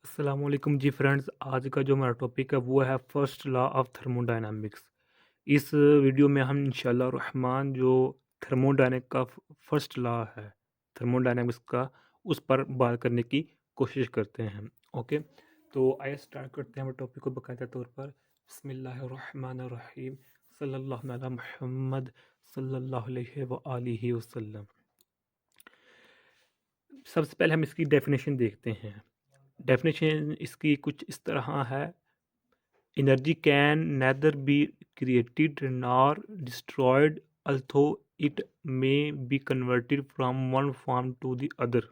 अस्सलामुअलैकुम जी फ्रेंड्स। आज का जो हमारा टॉपिक है वो है फर्स्ट लॉ ऑफ थर्मोडायनामिक्स। इस वीडियो में हम इंशाल्लाह रहमान जो थर्मोडायनेमिक का फर्स्ट लॉ है थर्मोडायनामिक्स का, उस पर बात करने की कोशिश करते हैं। ओके, तो आइए स्टार्ट करते हैं हमारे टॉपिक को बाकायदा तौर पर। बिस्मिल्लाहिर्रहमानिर्रहीम, सल्लल्लाहु अला मुहम्मद सल्लल्लाहु अलैहि व आलिहि वसल्लम। सबसे पहले हम इसकी डेफिनेशन देखते हैं। डेफिनेशन इसकी कुछ इस तरह है: energy can neither be created nor destroyed, although it may be converted from one form to the other।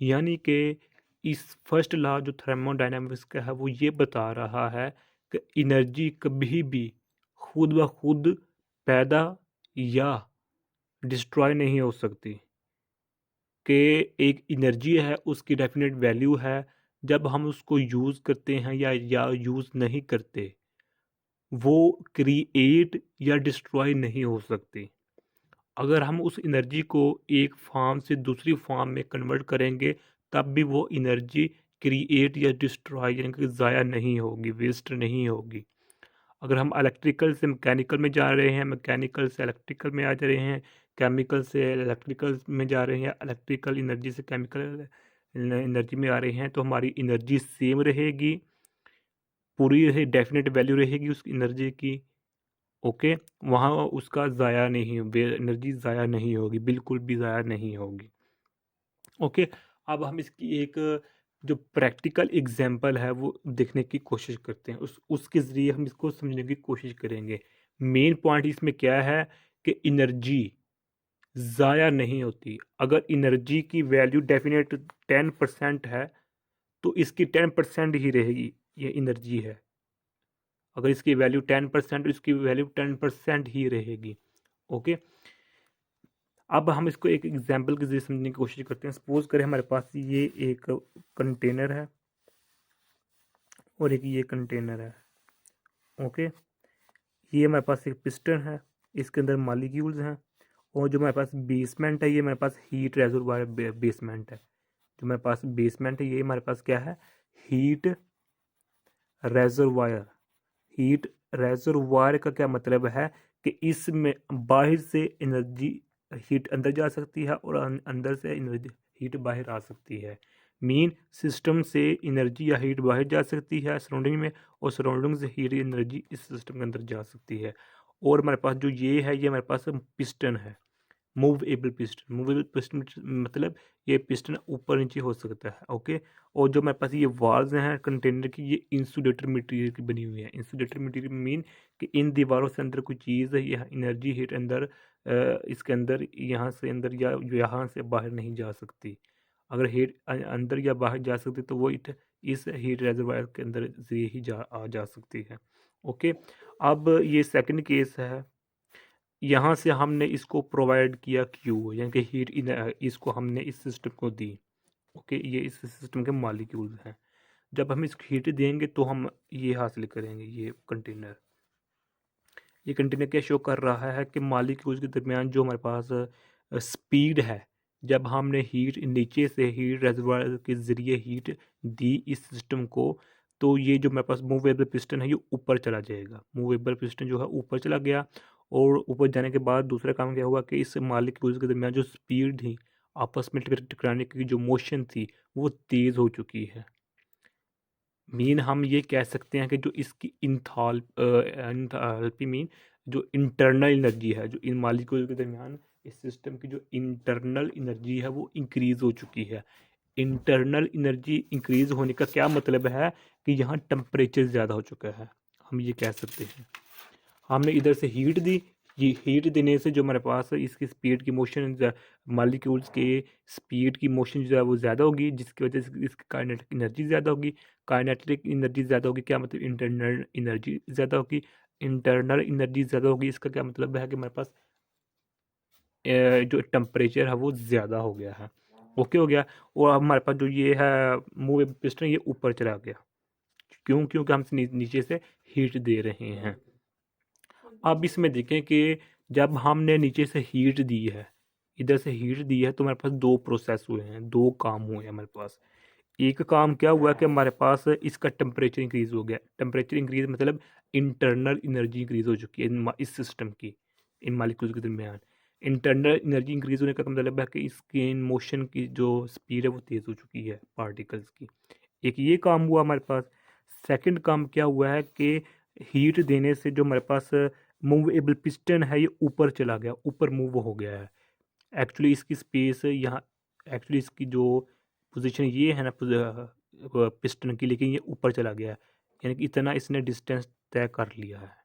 यानी कि इस फर्स्ट लॉ जो थर्मोडायनामिक्स का है वो ये बता रहा है कि एनर्जी कभी भी खुद ब खुद पैदा या डिस्ट्रॉय नहीं हो सकती। कि एक एनर्जी है, उसकी डेफिनेट वैल्यू है। जब हम उसको यूज़ करते हैं या यूज़ नहीं करते, वो क्रिएट या डिस्ट्रॉय नहीं हो सकती। अगर हम उस एनर्जी को एक फॉर्म से दूसरी फॉर्म में कन्वर्ट करेंगे, तब भी वो एनर्जी क्रिएट या डिस्ट्रॉय यानी कि ज़ाया नहीं होगी, वेस्ट नहीं होगी। अगर हम इलेक्ट्रिकल से मैकेनिकल में जा रहे हैं, मैकेनिकल से इलेक्ट्रिकल में आ जा रहे हैं, केमिकल से इलेक्ट्रिकल में जा रहे हैं, इलेक्ट्रिकल एनर्जी से केमिकल एनर्जी में आ रहे हैं, तो हमारी एनर्जी सेम रहेगी, पूरी रहे, डेफिनेट वैल्यू रहेगी उस एनर्जी की। ओके, वहाँ उसका ज़ाया नहीं, एनर्जी ज़ाया नहीं होगी, बिल्कुल भी ज़ाया नहीं होगी। ओके, अब हम इसकी एक जो प्रैक्टिकल एग्जांपल है वो देखने की कोशिश करते हैं, उसके ज़रिए हम इसको समझने की कोशिश करेंगे। मेन पॉइंट इसमें क्या है कि एनर्जी ज़ाया नहीं होती। अगर एनर्जी की वैल्यू डेफिनेट 10% है, तो इसकी 10% ही रहेगी, ये एनर्जी है। अगर इसकी वैल्यू 10%, इसकी वैल्यू 10% ही रहेगी। ओके, अब हम इसको एक एग्जांपल के जरिए समझने की कोशिश करते हैं। सपोज करें हमारे पास ये एक कंटेनर है और एक ये कंटेनर है। ओके, ये हमारे पास एक पिस्टन है, इसके अंदर मालिक्यूल्स हैं, और जो हमारे पास बेसमेंट है, ये हमारे पास हीट रेजर्वायर बेसमेंट है। जो हमारे पास बेसमेंट है, ये हमारे पास क्या है? Heat reservoir. हीट रेजर्वायर का क्या मतलब है कि इसमें बाहर से एनर्जी, हीट अंदर जा सकती है और अंदर से एनर्जी, हीट बाहर आ सकती है। मीन सिस्टम से एनर्जी या हीट बाहर जा सकती है सराउंडिंग में, और सराउंडिंग से हीट एनर्जी इस सिस्टम के अंदर जा सकती है। और हमारे पास जो ये है, ये हमारे पास पिस्टन है, मूवेबल पिस्टन। मूवेबल पिस्टन मतलब ये पिस्टन ऊपर नीचे हो सकता है। ओके, और जो मेरे पास ये वाल्स हैं कंटेनर की, ये इंसुलेटर मटेरियल की बनी हुई है। इंसुलेटर मटेरियल मीन कि इन दीवारों से अंदर कोई चीज़ है, यह एनर्जी हीट अंदर इसके अंदर यहाँ से अंदर या यहाँ से बाहर नहीं जा सकती। अगर हीट अंदर या बाहर जा सकती, तो वो इस हीट रेजर्वायर के अंदर से ही आ जा सकती है। ओके, अब ये सेकंड केस है। यहाँ से हमने इसको प्रोवाइड किया क्यू, यानी कि हीट इसको हमने इस सिस्टम को दी। ओके, ये इस सिस्टम के मॉलिक्यूल्स हैं। जब हम इसको हीट देंगे तो हम ये हासिल करेंगे। ये कंटेनर क्या शो कर रहा है कि मॉलिक्यूल्स के दरमियान जो हमारे पास स्पीड है, जब हमने हीट नीचे से हीट रेजर्वायर के ज़रिए हीट दी इस सिस्टम को, तो ये जो मेरे पास मूवेबल पिस्टन है, ये ऊपर चला जाएगा। मूवेबल पिस्टन जो है ऊपर चला गया, और ऊपर जाने के बाद दूसरा काम क्या हुआ कि इस मॉलिक्यूल्स के दरमियान जो स्पीड थी, आपस में टकराने की जो मोशन थी, वो तेज़ हो चुकी है। मीन हम ये कह सकते हैं कि जो इसकी इंथाल्पी मीन जो इंटरनल एनर्जी है, जो इन मॉलिक्यूल के दरमियान इस सिस्टम की जो इंटरनल एनर्जी है, वो इंक्रीज़ हो चुकी है। इंटरनल एनर्जी इंक्रीज़ होने का क्या मतलब है कि यहाँ टेम्परेचर ज़्यादा हो चुका है, हम ये कह सकते हैं। हमने इधर से हीट दी, ये हीट देने से जो हमारे पास इसकी स्पीड की मोशन, मॉलिक्यूल्स के स्पीड की मोशन जो है वो ज़्यादा होगी, जिसकी वजह से इसकी काइनेटिक एनर्जी ज़्यादा होगी। काइनेटिक एनर्जी ज़्यादा होगी, क्या मतलब? इंटरनल एनर्जी ज़्यादा होगी। इंटरनल एनर्जी ज़्यादा होगी, इसका क्या मतलब है कि हमारे पास जो टेम्परेचर है वो ज़्यादा हो गया है। ओके हो गया। और अब हमारे पास जो ये है मूव पिस्टन, ये ऊपर चला गया। क्यों? क्योंकि हम नीचे से हीट दे रहे हैं। अब इसमें देखें कि जब हमने नीचे से हीट दी है, इधर से हीट दी है, तो हमारे पास दो प्रोसेस हुए हैं, दो काम हुए हैं हमारे पास। एक काम क्या हुआ कि हमारे पास इसका टेम्परेचर इंक्रीज़ हो गया। टेम्परेचर इंक्रीज़ मतलब इंटरनल एनर्जी इंक्रीज़ हो चुकी है इस सिस्टम की, इन मॉलिक्यूल्स के दरमियान। इंटरनल एनर्जी इंक्रीज़ होने का मतलब है कि इसकी इन मोशन की जो स्पीड है वो तेज़ हो चुकी है पार्टिकल्स की। एक ये काम हुआ हमारे पास। सेकंड काम क्या हुआ है कि हीट देने से जो हमारे पास मूवेबल पिस्टन है ये ऊपर चला गया, ऊपर मूव हो गया है। एक्चुअली इसकी स्पेस यहाँ, एक्चुअली इसकी जो पोजीशन ये है ना पिस्टन की, लेकिन ये ऊपर चला गया है। यानी कि इतना इसने डिस्टेंस तय कर लिया है,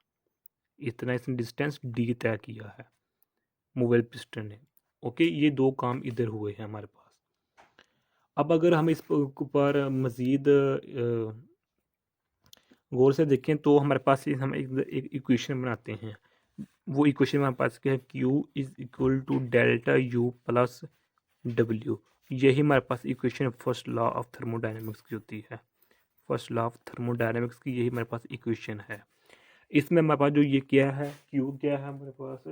इतना इसने डिस्टेंस डी तय किया है मूवेबल पिस्टन ने। ओके, ये दो काम इधर हुए हैं हमारे पास। अब अगर हम इस ऊपर मज़ीद गौर से देखें तो हमारे पास हम एक इक्वेशन बनाते हैं। वो इक्वेशन हमारे पास क्या है, Q is equal to delta U plus W। यही हमारे पास equation first law of thermodynamics की होती है। फर्स्ट लॉ ऑफ थर्मोडायनेमिक्स की यही हमारे पास इक्वेशन है। इसमें हमारे पास जो ये क्या है, Q क्या है हमारे पास,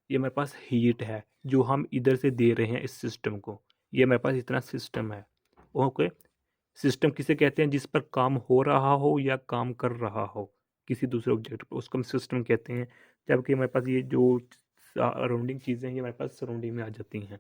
ये हमारे पास हीट है जो हम इधर से दे रहे हैं इस सिस्टम को। ये हमारे पास इतना सिस्टम है। ओके, सिस्टम किसे कहते हैं, जिस पर काम हो रहा हो या काम कर रहा हो किसी दूसरे ऑब्जेक्ट पर, उसको हम सिस्टम कहते हैं। जबकि हमारे पास ये जो सराउंडिंग चीज़ें हैं ये हमारे पास सराउंडिंग में आ जाती हैं।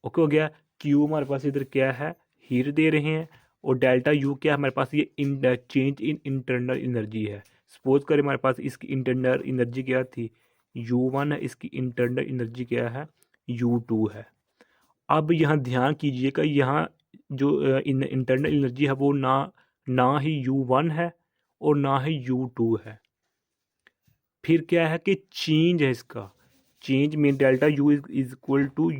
ओके हो गया। क्यू हमारे पास इधर क्या है, हीट दे रहे हैं। और डेल्टा यू क्या है हमारे पास, ये चेंज इन इंटरनल एनर्जी है। सपोज करें हमारे पास इसकी इंटरनल एनर्जी क्या थी, U1 है, इसकी इंटरनल एनर्जी क्या है, U2 है। अब यहाँ ध्यान कीजिएगा, यहाँ जो इंटरनल एनर्जी है वो ना ना ही U1 है और ना ही U2 है। फिर क्या है कि चेंज है इसका, change mean delta U is equal to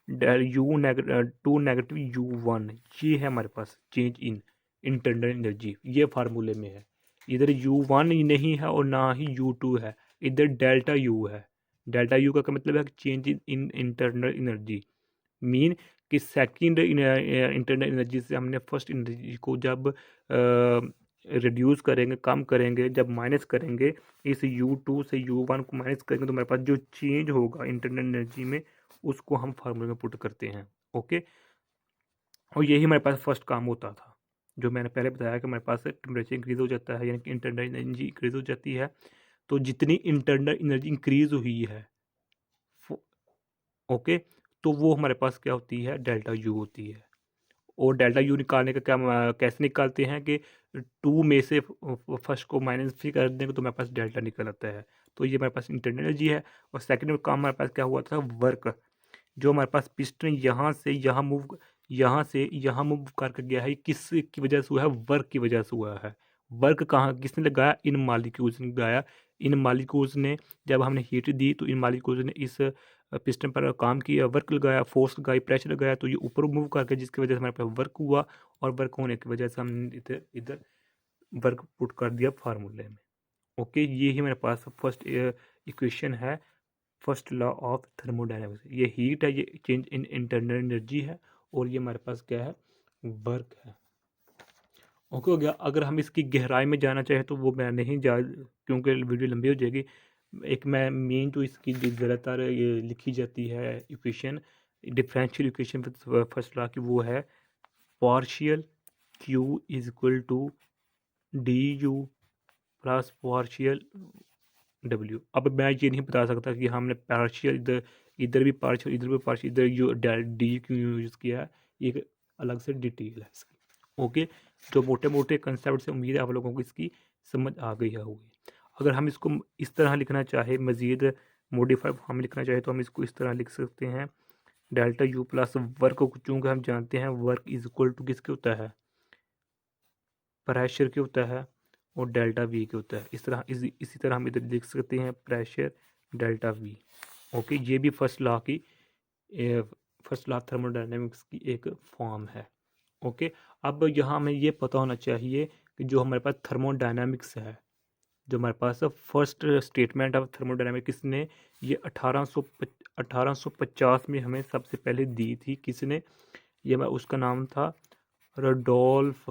two negative U1। ये है हमारे पास चेंज इन इंटरनल एनर्जी, ये फार्मूले में है। इधर U1 नहीं है और ना ही U2 है, इधर डेल्टा U है। डेल्टा U का मतलब है change in internal energy. Mean कि सेकंड इंटरनल एनर्जी से हमने फर्स्ट एनर्जी को जब रिड्यूस करेंगे, कम करेंगे, जब माइनस करेंगे, इस U2 से U1 को माइनस करेंगे तो हमारे पास जो चेंज होगा इंटरनल एनर्जी में उसको हम फार्मूले में पुट करते हैं। ओके, और यही हमारे पास फर्स्ट काम होता था, जो मैंने पहले बताया कि हमारे पास टेम्परेचर इंक्रीज हो जाता है, यानी कि इंटरनल एनर्जी इंक्रीज हो जाती है। तो जितनी इंटरनल एनर्जी इंक्रीज हुई है, ओके, तो वो हमारे पास क्या होती है, डेल्टा यू होती है। और डेल्टा यू निकालने का क्या कैसे निकालते हैं कि टू में से फर्स्ट को माइनस भी कर देंगे तो हमारे पास डेल्टा निकल आता है। तो ये हमारे पास इंटरनल एनर्जी है। और सेकंड में काम हमारे पास क्या हुआ था, वर्क। जो हमारे पास पिस्टन यहाँ से यहाँ मूव करके गया है, किस की वजह से हुआ है, वर्क की वजह से हुआ है। वर्क कहाँ किसने लगाया, इन मालिक्यूल्स ने लगाया। इन मालिक्यूल्स ने जब हमने हीट दी तो इन मालिक्यूल्स ने इस पिस्टन पर काम किया, वर्क लगाया, फोर्स लगाई, प्रेशर लगाया, तो ये ऊपर मूव करके जिसकी वजह से हमारे पास वर्क हुआ। और वर्क होने की वजह से हमने इधर इधर वर्क पुट कर दिया फार्मूले में। ओके, ये ही मेरे पास फर्स्ट इक्वेशन है, फर्स्ट लॉ ऑफ थर्मोडायनेमिक्स। ये हीट है, ये चेंज इन इंटरनल एनर्जी है, और ये हमारे पास क्या है, वर्क है। ओके हो गया। अगर हम इसकी गहराई में जाना चाहें तो वो मैं नहीं जा, क्योंकि वीडियो लंबी हो जाएगी। एक मैं मेन तो इसकी जो ज़्यादातर ये लिखी जाती है equation, differential equation first law की, वो है partial Q is equal to D U plus partial W। अब मैं ये नहीं बता सकता कि हमने पार्शियल इधर इधर भी पार्शियल, इधर भी पार्शियल, इधर जो डी क्यों यूज़ किया है, ये एक अलग से डिटेल है इसकी। ओके, जो मोटे मोटे कंसेप्ट से उम्मीद है आप लोगों को इसकी समझ आ गई होगी। अगर हम इसको इस तरह लिखना चाहे, मज़ीद मॉडिफाई हम लिखना चाहे तो हम इसको इस तरह लिख सकते हैं, डेल्टा यू प्लस वर्क को, चूँकि हम जानते हैं वर्क इज इक्वल टू किसके होता है, प्रेशर के होता है, और डेल्टा वी के होता है। इस तरह इसी तरह हम इधर लिख सकते हैं प्रेशर डेल्टा वी। ओके, ये भी फर्स्ट लॉ की फर्स्ट लॉ थर्मोडायनेमिक्स की एक फॉर्म है। ओके, अब यहाँ हमें ये पता होना चाहिए कि जो हमारे पास थर्मोडायनेमिक्स है, जो हमारे पास फर्स्ट स्टेटमेंट ऑफ थर्मोडायनेमिक्स किसने, ये 1850 में हमें सबसे पहले दी थी। किसने, ये उसका नाम था रडोल्फ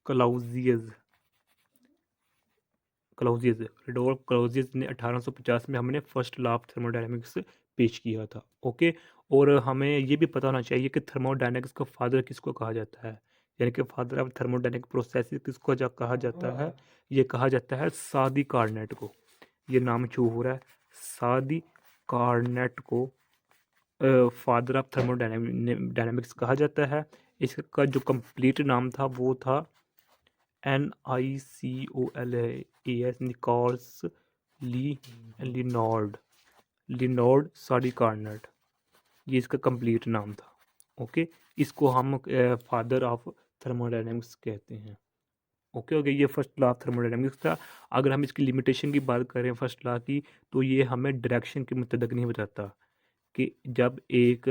क्लाउजियस। रडोल्फ क्लाउजियस ने 1850 में हमने फर्स्ट लॉ ऑफ थर्मोडायनेमिक्स पेश किया था। ओके, और हमें ये भी पता होना चाहिए कि थर्मोडायनेमिक्स का फादर किसको कहा जाता है, यानी कि फादर ऑफ थर्मोडायनेमिक प्रोसेस किसको कहा जाता है, ये कहा जाता है सादी कार्नेट को। ये नाम चू हो रहा है, सादी कार्नेट को फादर ऑफ थर्मोडायनेमिक्स कहा जाता है। इसका जो कंप्लीट नाम था वो था NICOLAS, निकोल्स लिनोर्ड सादी कार्नेट, ये इसका कंप्लीट नाम था। ओके, इसको हम फादर ऑफ थर्मोडायनेमिक्स कहते हैं। ओके हो गया, ये फर्स्ट लॉ ऑफ थर्मोडायनेमिक्स था। अगर हम इसकी लिमिटेशन की बात करें फर्स्ट लॉ की, तो ये हमें डायरेक्शन के मुतल्लिक़ नहीं बताता कि जब एक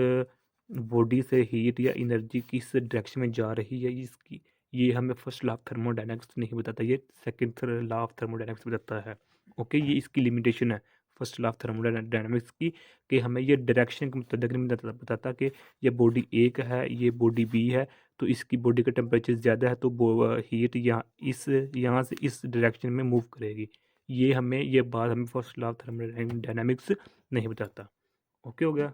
बॉडी से हीट या एनर्जी किस डायरेक्शन में जा रही है, इसकी ये हमें फर्स्ट लॉ ऑफ थर्मोडायनेमिक्स नहीं बताता, ये सेकंड लॉ ऑफ थर्मोडायनेमिक्स बताता है। ओके, ये इसकी लिमिटेशन है फर्स्ट लॉ ऑफ थर्मोडायनेमिक्स की, कि हमें ये डायरेक्शन के मुतल्लिक़ नहीं बताता कि ये बॉडी एक है, ये बॉडी बी है, तो इसकी बॉडी का टेम्परेचर ज़्यादा है तो हीट यहाँ से इस डायरेक्शन में मूव करेगी। ये बात हमें फर्स्ट लॉ ऑफ थर्मोडायनेमिक्स नहीं बताता। ओके हो गया।